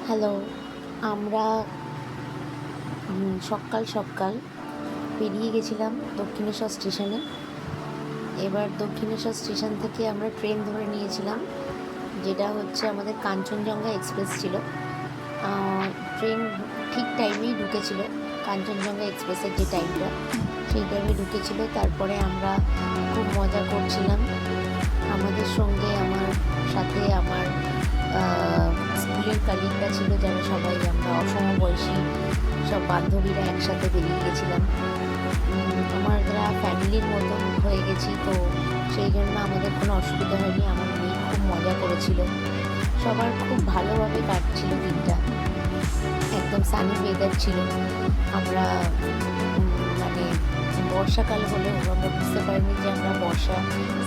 Hello, আমরা সকাল সকাল বেরিয়ে গেছিলাম দক্ষিণেশ্বর স্টেশনে। এবার দক্ষিণেশ্বর স্টেশন থেকে আমরা ট্রেন ধরে নিয়েছিলাম, যেটা হচ্ছে আমাদের কাঞ্চনজঙ্ঘা এক্সপ্রেস ছিল। ট্রেন ঠিক টাইমেই ঢুকেছিল, কাঞ্চনজঙ্ঘা এক্সপ্রেসের যে টাইমটা সেই টাইমে ঢুকেছিল। তারপরে আমরা খুব মজা করছিলাম। আমাদের সঙ্গে আমার সাথে আমার স্কুলের কালিগরা ছিল, যারা সবাই আমরা অসমবয়সী সব বান্ধবীরা একসাথে বেরিয়ে গেছিলাম। আমরা ফ্যামিলির মতন হয়ে গেছি, তো সেই জন্য আমাদের কোনো অসুবিধা হয়নি। আমার মেয়ে খুব মজা করেছিল, সবার খুব ভালোভাবে কাটছিল দিনটা। একদম সানি ওয়েদার ছিল। আমরা মানে বর্ষাকাল হলেও আমরা বুঝতে পারিনি যে আমরা বর্ষা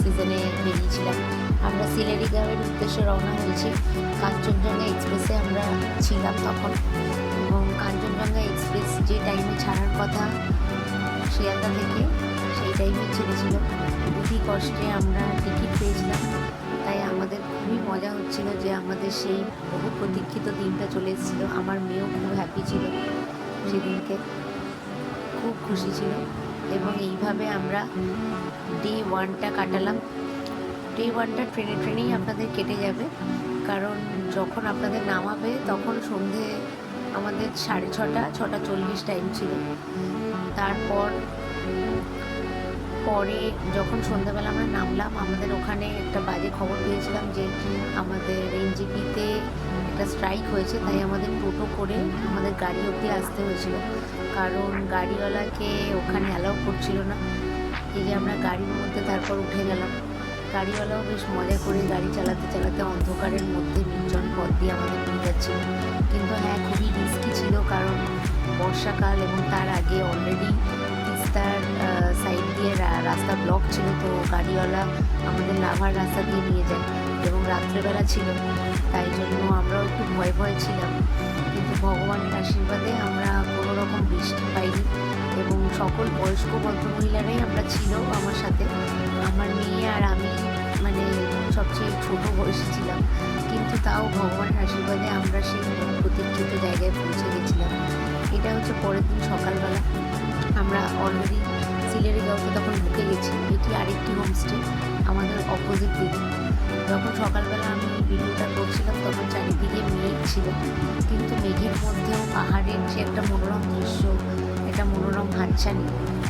সিজনে বেরিয়েছিলাম। আমরা সিলেরিগাঁওয়ের উদ্দেশ্যে রওনা হয়েছি। কাঞ্চনজঙ্ঘা এক্সপ্রেসে আমরা ছিলাম তখন, এবং কাঞ্চনজঙ্ঘা এক্সপ্রেস যে টাইমে ছাড়ার কথা শিয়ালদা থেকে, সেই টাইমেই ছেড়েছিল। অতি কষ্টে আমরা টিকিট পেয়েছিলাম, তাই আমাদের খুবই মজা হচ্ছিল যে আমাদের সেই বহু প্রতীক্ষিত দিনটা চলে এসেছিলো। আমার মেয়েও খুব হ্যাপি ছিল সেদিনকে, খুব খুশি ছিল। এবং এইভাবে আমরা ডে ওয়ানটা কাটালাম। ডে ওয়ানটা ট্রেনেই আপনাদের কেটে যাবে, কারণ যখন আপনাদের নামাবে তখন সন্ধে আমাদের 6:30 টাইম ছিল। তারপর যখন সন্ধ্যাবেলা আমরা নামলাম, আমাদের ওখানে একটা বাজে খবর পেয়েছিলাম যে আমাদের এনজেপিতে একটা স্ট্রাইক হয়েছে, তাই আমাদের টোটো করে আমাদের গাড়ি অবধি আসতে হয়েছিল, কারণ গাড়িওয়ালাকে ওখানে অ্যালাউ করছিল না। এই যে আমরা গাড়ির মধ্যে তারপর উঠে গেলাম। গাড়িওয়ালাও বেশ মজা করে গাড়ি চালাতে চালাতে অন্ধকারের মধ্যে নির্জন পথ দিয়ে আমাদের নিয়ে যাচ্ছিল। কিন্তু হ্যাঁ, খুবই রিস্কি ছিল, কারণ বর্ষাকাল এবং তার আগে অলরেডি তিস্তার সাইড দিয়ে রাস্তা ব্লক ছিল। তো গাড়িওয়ালা আমাদের লাভার রাস্তা দিয়ে নিয়ে যায়, এবং রাত্রেবেলা ছিল, তাই জন্য আমরাও একটু ভয় ছিলাম। কিন্তু ভগবানের আশীর্বাদে আমরা কোনো রকম বৃষ্টি পাইনি, এবং সকল বয়স্ক ভদ্রমহিলারাই আমরা ছিল আমার সাথে। আমার মেয়ে আর আমি মানে সবচেয়ে ছোট বয়সী ছিলাম, কিন্তু তাও ভগবানের আশীর্বাদে আমরা সেই প্রতীক্ষিত জায়গায় পৌঁছে গেছিলাম। এটা হচ্ছে পরের দিন সকালবেলা। আমরা অলরেডি সিলেরিগাঁওতে তখন ঢুকে গেছি। এটি আরেকটি হোমস্টে আমাদের অপোজিট দিকে। যখন সকালবেলা আমি ভিডিওটা করছিলাম তখন চারিদিকে মেঘ ছিল, কিন্তু মেঘের মধ্যেও পাহাড়ের যে একটা মনোরম দৃশ্য, একটা মনোরম হাতছানি,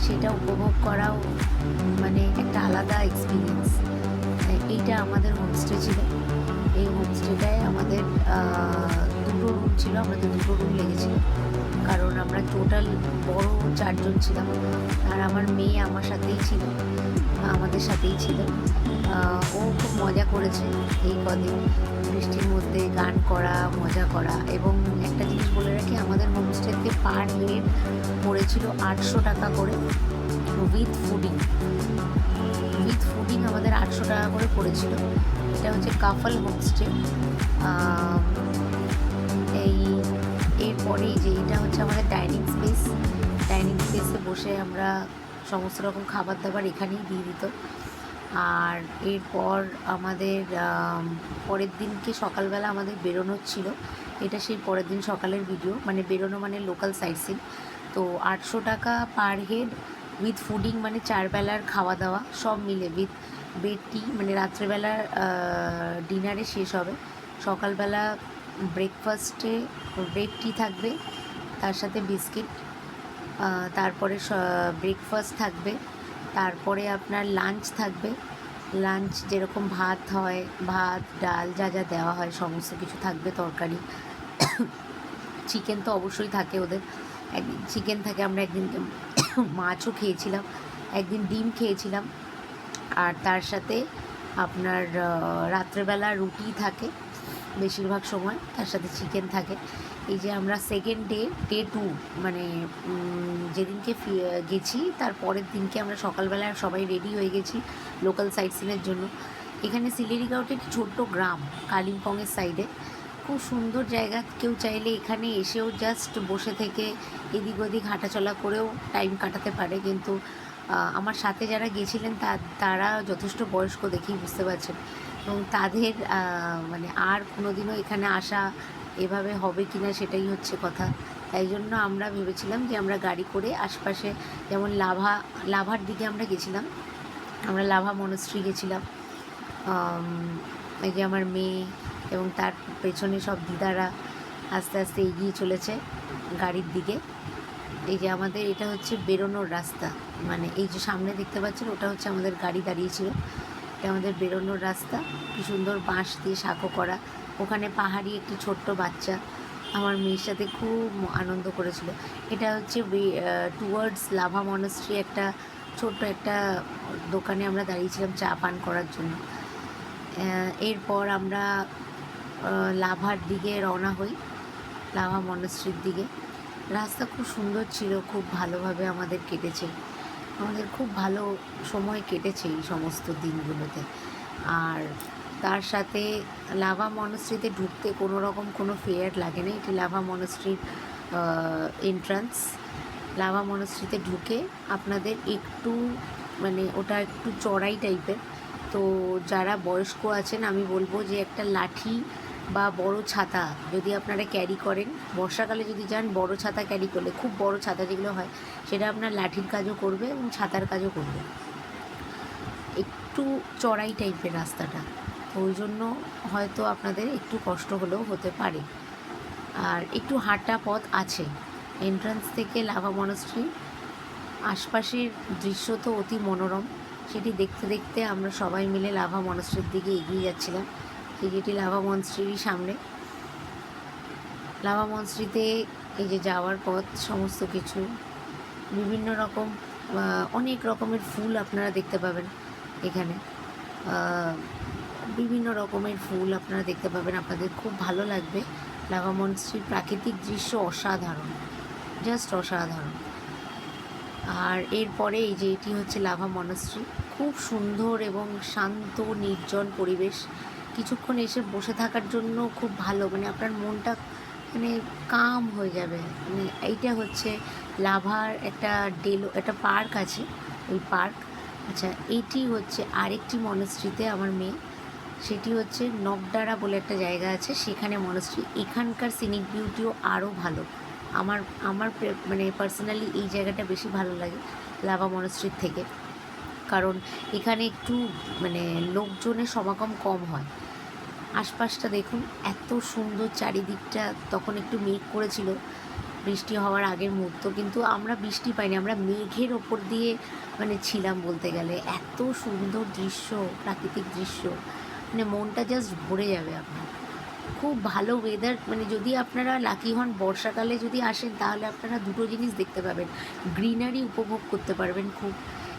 সেটা উপভোগ করাও মানে একটা আলাদা এক্সপিরিয়েন্স। এইটা আমাদের হোমস্টে ছিল। এই হোমস্টেটায় আমাদের দুটো রুম ছিল, আমাদের দুটো রুম লেগেছিল, কারণ আমরা টোটাল বড় 4 জন ছিলাম। আর আমার মেয়ে আমার সাথেই ছিল, আমাদের সাথেই ছিল। ও খুব মজা করেছে এই কদিন বৃষ্টির মধ্যে গান করা, মজা করা। এবং একটা জিনিস বলে রাখি, আমাদের হোমস্টেতে পার হেড পড়েছিল 800 টাকা করে উইথ ফুডিং। আমাদের 800 টাকা করে পড়েছিল। এটা হচ্ছে কাফল হোমস্টে। এরপরেই যে এটা হচ্ছে আমাদের ডাইনিং স্পেসে বসে আমরা সমস্ত রকম খাবার দাবার এখানেই দিয়ে দিত। আর এরপর আমাদের পরের দিনকে সকালবেলা আমাদের বেরোনোর ছিল। এটা সেই পরের দিন সকালের ভিডিও, মানে বেরোনো মানে লোকাল সাইট সিন। তো 800 টাকা পার হেড উইথ ফুডিং, মানে 4 বেলার খাওয়া দাওয়া সব মিলে, উইথ বেড টি, মানে রাত্রেবেলার ডিনারে শেষ হবে। সকালবেলা ব্রেকফাস্টে ব্রেড টি থাকবে, তার সাথে বিস্কিট। তারপরে ব্রেকফাস্ট থাকবে, তারপরে আপনার লাঞ্চ থাকবে। লাঞ্চ যেরকম ভাত হয়, ভাত ডাল যা যা দেওয়া হয় সমস্ত কিছু থাকবে, তরকারি। চিকেন তো অবশ্যই থাকে ওদের, একদিন চিকেন থাকে, আমরা একদিন মাছও খেয়েছিলাম, একদিন ডিম খেয়েছিলাম। আর তার সাথে আপনার রাত্রেবেলা রুটি থাকে বেশিরভাগ সময়, তার সাথে চিকেন থাকে। এই যে আমরা সেকেন্ড ডে 2, মানে যেদিনকে গেছি তার পরের দিনকে আমরা সকালবেলা সবাই রেডি হয়ে গেছি লোকাল সাইট সিনের জন্য। এখানে সিলেরিগাঁওটা একটি ছোট্ট গ্রাম, কালিম্পংয়ের সাইডে, খুব সুন্দর জায়গা। কেউ চাইলে এখানে এসেও জাস্ট বসে থেকে এদিক ওদিক হাঁটাচলা করেও টাইম কাটাতে পারে। কিন্তু আমার সাথে যারা গেছিলেন তারা যথেষ্ট বয়স্ক, দেখেই বুঝতে পারছেন, এবং তাদের মানে আর কোনোদিনও এখানে আসা এভাবে হবে কি না সেটাই হচ্ছে কথা। তাই জন্য আমরা ভেবেছিলাম যে আমরা গাড়ি করে আশপাশে, যেমন লাভার দিকে আমরা গেছিলাম, আমরা লাভা মনস্ট্রি গেছিলাম। এই যে আমার মেয়ে এবং তার পেছনে সব দিদারা আস্তে আস্তে এগিয়ে চলেছে গাড়ির দিকে। এই যে আমাদের এটা হচ্ছে বেরোনোর রাস্তা, মানে এই যে সামনে দেখতে পাচ্ছেন ওটা হচ্ছে আমাদের গাড়ি দাঁড়িয়েছিল, এটা আমাদের বেরোনোর রাস্তা। কি সুন্দর বাঁশ দিয়ে সাঁকো করা, ওখানে পাহাড়ি একটি ছোট্ট বাচ্চা আমার মেয়ের সাথে খুব আনন্দ করেছিল। এটা হচ্ছে টুয়ার্ডস লাভা মনাস্ট্রি একটা ছোট্ট একটা দোকানে আমরা দাঁড়িয়েছিলাম চা পান করার জন্য। এরপর আমরা লাভার দিকে রওনা হই, লাভা মনাস্ট্রির দিকে। রাস্তা খুব সুন্দর ছিল, খুব ভালোভাবে আমাদের কেটেছে, আমাদের খুব ভালো সময় কেটেছে এই সমস্ত দিনগুলোতে। আর তার সাথে লাভা মনাস্ট্রিতে ঢুকতে কোনো রকম কোনো ফেয়ার লাগে না, এটি লাভা মনাস্ট্রির এন্ট্রান্স। লাভা মনাস্ট্রিতে ঢুকে আপনাদের একটু মানে ওটা একটু চড়াই টাইপের, তো যারা বয়স্ক আছেন আমি বলবো যে একটা লাঠি বা বড় ছাতা যদি আপনারা ক্যারি করেন, বর্ষাকালে যদি যান বড় ছাতা ক্যারি করলে, খুব বড় ছাতা যেগুলো হয় সেটা আপনার লাঠির কাজও করবে এবং ছাতার কাজও করবে। একটু চড়াই টাইপের রাস্তাটা, তো ওই জন্য হয়তো আপনাদের একটু কষ্ট হলেও হতে পারে। আর একটু হাঁটা পথ আছে এন্ট্রান্স থেকে লাভা মনাস্ট্রি। আশপাশের দৃশ্য তো অতি মনোরম, সেটি দেখতে দেখতে আমরা সবাই মিলে লাভা মনাস্ট্রির দিকে এগিয়ে যাচ্ছিলাম। যেটি লাভা মনাস্ট্রির সামনে। লাভা মনাস্ট্রিতে এই যে যাওয়ার পথ সমস্ত কিছু বিভিন্ন রকম অনেক রকমের ফুল আপনারা দেখতে পাবেন এখানে, বিভিন্ন রকমের ফুল আপনারা দেখতে পাবেন, আপনাদের খুব ভালো লাগবে। লাভা মনাস্ট্রির প্রাকৃতিক দৃশ্য অসাধারণ, জাস্ট অসাধারণ। আর এরপরে এই যে এটি হচ্ছে লাভা মনাস্ট্রি, খুব সুন্দর এবং শান্ত নির্জন পরিবেশ। কিছুক্ষণ এসে বসে থাকার জন্য খুব ভালো, মানে আপনার মনটা মানে কাম হয়ে যাবে। মানে এইটা হচ্ছে লাভার একটা পার্ক আছে, ওই পার্ক। আচ্ছা, এইটি হচ্ছে আরেকটি মনাস্ট্রিতে আমার মেয়ে, সেটি হচ্ছে নকডারা বলে একটা জায়গা আছে, সেখানে মনাস্ট্রি। এখানকার সিনিক বিউটিও আরও ভালো। আমার আমার মানে পার্সোনালি এই জায়গাটা বেশি ভালো লাগে লাভা মনাস্ট্রির থেকে, কারণ এখানে একটু মানে লোকজনের সমাগম কম হয়। আশপাশটা দেখুন এত সুন্দর চারিদিকটা। তখন একটু মেঘ করেছিল বৃষ্টি হওয়ার আগের মুহূর্ত, কিন্তু আমরা বৃষ্টি পাইনি, আমরা মেঘের ওপর দিয়ে মানে ছিলাম বলতে গেলে। এত সুন্দর দৃশ্য, প্রাকৃতিক দৃশ্য, মানে মনটা জাস্ট ভরে যাবে আপনার। খুব ভালো ওয়েদার, মানে যদি আপনারা লাকি হন বর্ষাকালে যদি আসেন তাহলে আপনারা দুটো জিনিস দেখতে পাবেন, গ্রিনারি উপভোগ করতে পারবেন খুব,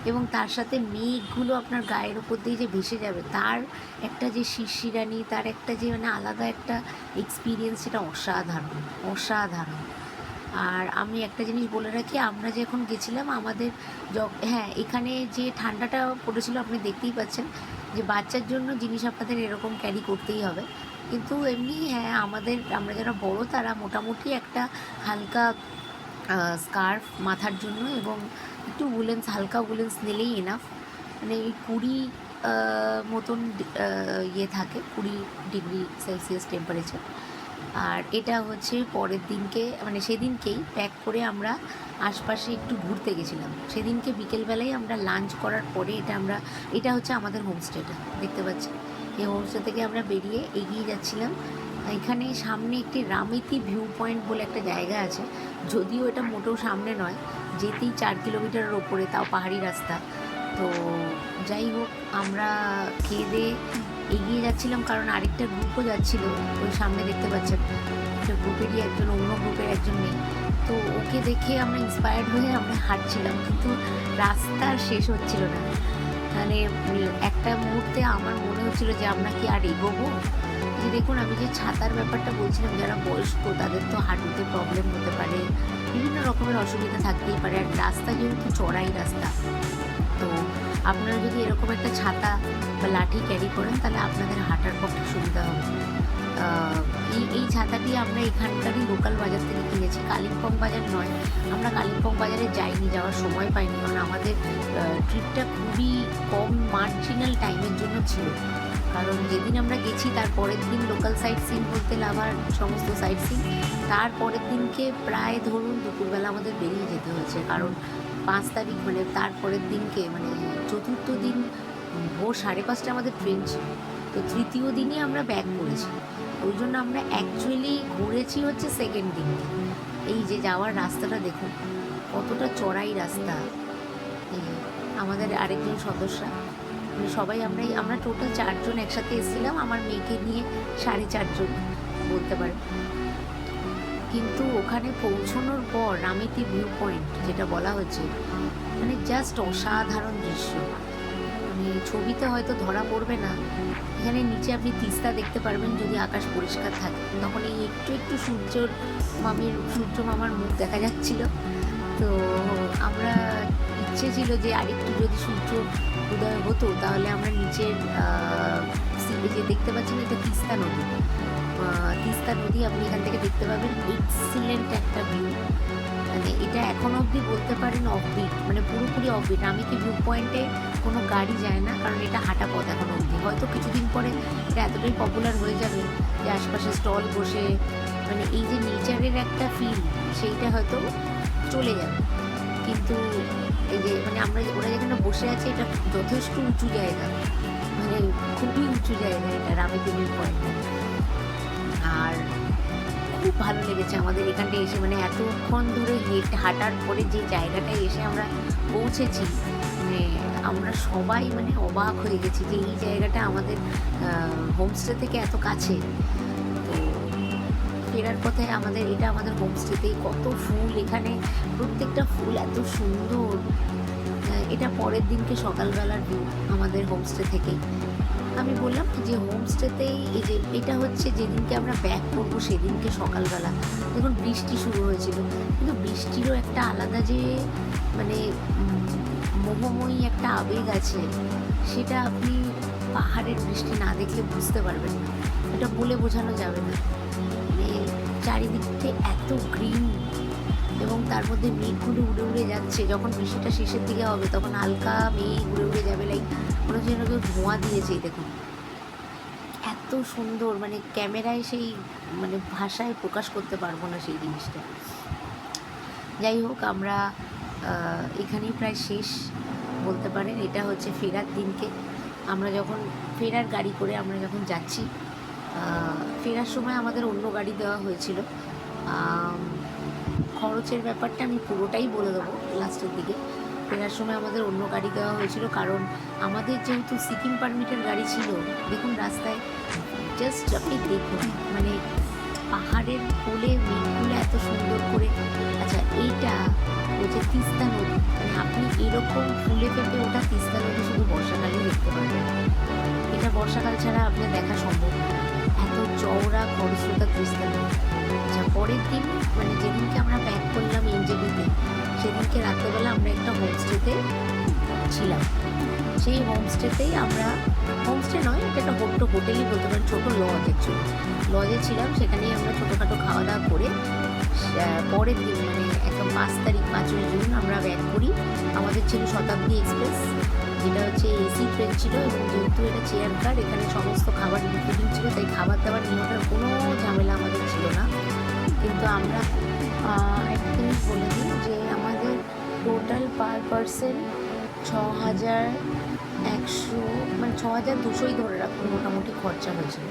এবং তার সাথে মেঘগুলো আপনার গায়ের ওপর দিয়ে যে ভেসে যাবে তার একটা যে শিরশিরানি, তার একটা যে মানে আলাদা একটা এক্সপিরিয়েন্স, সেটা অসাধারণ অসাধারণ। আর আমি একটা জিনিস বলে রাখি, আমরা যখন গেছিলাম আমাদের হ্যাঁ এখানে যে ঠান্ডাটা পড়েছিল আপনি দেখতেই পাচ্ছেন, যে বাচ্চার জন্য জিনিস আপনাদের এরকম ক্যারি করতেই হবে। কিন্তু এমনি হ্যাঁ আমরা যারা বড় তারা মোটামুটি একটা হালকা স্কার্ফ মাথার জন্য এবং একটু হালকা উলেন্স নিলেই এনাফ। মানে এই 20 মতন ইয়ে থাকে, 20 ডিগ্রি সেলসিয়াস টেম্পারেচার। আর এটা হচ্ছে পরের দিনকে মানে সেদিনকেই প্যাক করে আমরা আশপাশে একটু ঘুরতে গেছিলাম। সেদিনকে বিকেলবেলায় আমরা লাঞ্চ করার পরে এটা হচ্ছে আমাদের হোমস্টেটা, দেখতে পাচ্ছি। এই হোমস্টে থেকে আমরা বেরিয়ে এগিয়ে যাচ্ছিলাম। এখানে সামনে একটি রামিতি ভিউ পয়েন্ট বলে একটা জায়গা আছে, যদিও এটা মোটেও সামনে নয়, যেতেই 4 কিলোমিটারের ওপরে, তাও পাহাড়ি রাস্তা। তো যাই হোক, আমরা খেয়ে দিয়ে এগিয়ে যাচ্ছিলাম, কারণ আরেকটা গ্রুপও যাচ্ছিল ওই সামনে দেখতে পাচ্ছেন, একটা গ্রুপেরই অন্য গ্রুপের একজন মেয়ে। তো ওকে দেখে আমরা ইন্সপায়ার্ড হয়ে আমরা হাঁটছিলাম, কিন্তু রাস্তা শেষ হচ্ছিল না। মানে একটা মুহূর্তে আমার মনে হচ্ছিল যে আমরা কি আর এগোবো। যে দেখুন, আমি যে ছাতার ব্যাপারটা বলছিলাম, যারা বয়স্ক তাদের তো হাঁটুতে প্রবলেম হতে পারে, বিভিন্ন রকমের অসুবিধা থাকতেই পারে। আর রাস্তা যেহেতু চড়াই রাস্তা, তো আপনারা যদি এরকম একটা ছাতা বা লাঠি ক্যারি করেন তাহলে আপনাদের হাঁটার পক্ষে সুবিধা হবে। এই ছাতাটি আমরা এখানকারই লোকাল বাজার থেকে কিনেছি, কালিম্পং বাজার নয়। আমরা কালিম্পং বাজারে যাওয়ার সময় পাইনি, কারণ আমাদের ট্রিপটা খুবই কম মার্জিনাল টাইমের জন্য ছিল। কারণ যেদিন আমরা গেছি তার পরের দিন লোকাল সাইট সিন বলতে লাভার সমস্ত সাইট সিন, তার পরের দিনকে প্রায় ধরুন দুপুরবেলা আমাদের বেরিয়ে যেতে হয়েছে, কারণ 5 তারিখ মানে তার পরের দিনকে মানে চতুর্থ দিন ভোর 5:30 আমাদের ট্রেন ছিল। তো তৃতীয় দিনই আমরা ব্যাক করেছি, ওই জন্য আমরা অ্যাকচুয়ালি ঘুরেছি হচ্ছে সেকেন্ড দিনকে। এই যে যাওয়ার রাস্তাটা দেখুন কতটা চড়াই রাস্তা। এই আমাদের আরেকজন সদস্যা মানে সবাই আমরা টোটাল 4 জন একসাথে এসেছিলাম, আমার মেয়েকে নিয়ে 4.5 জন বলতে পারেন। কিন্তু ওখানে পৌঁছানোর পর রামেতি ভিউ পয়েন্ট যেটা বলা হচ্ছে, মানে জাস্ট অসাধারণ দৃশ্য। মানে ছবিতে হয়তো ধরা পড়বে না, এখানে নিচে আপনি তিস্তা দেখতে পারবেন যদি আকাশ পরিষ্কার থাকে। তখন এই একটু একটু সূর্য মামার মুখ দেখা যাচ্ছিল। তো আমরা ইচ্ছে ছিল যে আরেকটু যদি সূর্য উদয় হতো তাহলে আমরা নিচের সিটে যে দেখতে পাচ্ছেন এটা তিস্তা নদী। তিস্তা নদী আপনি এখান থেকে দেখতে পাবেন, এক্সিলেন্ট একটা ভিউ। মানে এটা এখন অবধি বলতে পারেন অফবিট, মানে পুরোপুরি অফবিট। আমি কি ভিউ পয়েন্টে কোনো গাড়ি যায় না, কারণ এটা হাঁটা পথ এখন অবধি। হয়তো কিছুদিন পরে এটা এতটাই পপুলার হয়ে যাবে যে আশপাশে স্টল বসে মানে এই যে নেচারের একটা ফিল সেইটা হয়তো চলে যাবে। কিন্তু এই যে মানে ওরা যেখানে বসে আছে এটা যথেষ্ট উঁচু জায়গা, মানে খুবই উঁচু জায়গা এটা রামেতি ভিউ পয়েন্টটা। আর খুব ভালো লেগেছে আমাদের এখানটায় এসে, মানে এতক্ষণ ধরে হাঁটার পরে যে জায়গাটায় এসে আমরা পৌঁছেছি, মানে আমরা সবাই মানে অবাক হয়ে গেছি যে এই জায়গাটা আমাদের হোমস্টে থেকে এত কাছে। তো ফেরার পথে এটা আমাদের হোমস্টেতেই কত ফুল, এখানে প্রত্যেকটা ফুল এত সুন্দর। এটা পরের দিনকে সকালবেলার ভিউ আমাদের হোমস্টে থেকেই। আমি বললাম যে হোমস্টেতেই এই যে এটা হচ্ছে যেদিনকে আমরা ব্যাক করবো সেদিনকে সকালবেলা দেখুন বৃষ্টি শুরু হয়েছিল, কিন্তু বৃষ্টিরও একটা আলাদা যে মানে মোহময়ী একটা আবেগ আছে, সেটা আপনি পাহাড়ের বৃষ্টি না দেখলে বুঝতে পারবেন না, এটা বলে বোঝানো যাবে না। মানে চারিদিকটা এত গ্রিন এবং তার মধ্যে মেঘগুলো উড়ে উড়ে যাচ্ছে। যখন বৃষ্টিটা শেষের দিকে হবে তখন হালকা মেঘ উড়ে উড়ে যাবে, লাইক কোনো যেন কেউ ধোঁয়া দিয়েছে। দেখুন এত সুন্দর, মানে ক্যামেরায় সেই মানে ভাষায় প্রকাশ করতে পারবো না সেই জিনিসটা। যাই হোক, আমরা এখানেই প্রায় শেষ বলতে পারেন। এটা হচ্ছে ফেরার দিনকে আমরা যখন ফেরার গাড়ি করে আমরা যখন যাচ্ছি, ফেরার সময় আমাদের অন্য গাড়ি দেওয়া হয়েছিল। খরচের ব্যাপারটা আমি পুরোটাই বলে দেবো লাস্টের দিকে। ফেরার সময় আমাদের অন্য গাড়ি দেওয়া হয়েছিল, কারণ আমাদের যেহেতু সিকিম পারমিটের গাড়ি ছিল। দেখুন রাস্তায় জাস্ট আপনি দেখুন মানে পাহাড়ের কোলে মেঘগুলো এত সুন্দর করে। আচ্ছা, এইটা হচ্ছে তিস্তা নদী, মানে আপনি এরকম ফুলে ফেপে ওঠা তিস্তা নদী শুধু বর্ষাকালেই দেখতে পারবেন। এটা বর্ষাকাল ছাড়া আপনার দেখা সম্ভব না, এত চওড়া খরস্রোতা তিস্তা নদী। আচ্ছা, পরের দিন মানে যেদিনকে আমরা ব্যাক করলাম এনজেপিতে, সেদিনকে রাত্রেবেলা আমরা একটা হোমস্টেতে ছিলাম। সেই হোমস্টেতেই আমরা, হোমস্টে নয় এটা একটা হোটেলই বলতে পারেন, ছোটো লজ অ্যাকচুয়ালি। লজে ছিলাম, সেখানেই আমরা ছোটোখাটো খাওয়া দাওয়া করে পরের দিন মানে একদম 5 তারিখ 5ই জুন আমরা ব্যাক করি। আমাদের ছিল শতাব্দী এক্সপ্রেস, যেটা হচ্ছে এসি ট্রেন ছিল, এবং যেহেতু এটা চেয়ার কার এখানে সমস্ত খাবার ইনক্লুডিং ছিল, তাই খাবার দাবার নিয়ে ওঠার কোনো ঝামেলা আমাদের ছিল না। কিন্তু আমরা একটা জিনিস বলে দিই যে আমাদের টোটাল পার পার্সন 6100 মানে 6200 ধরে রাখুন মোটামুটি খরচা হয়েছিল।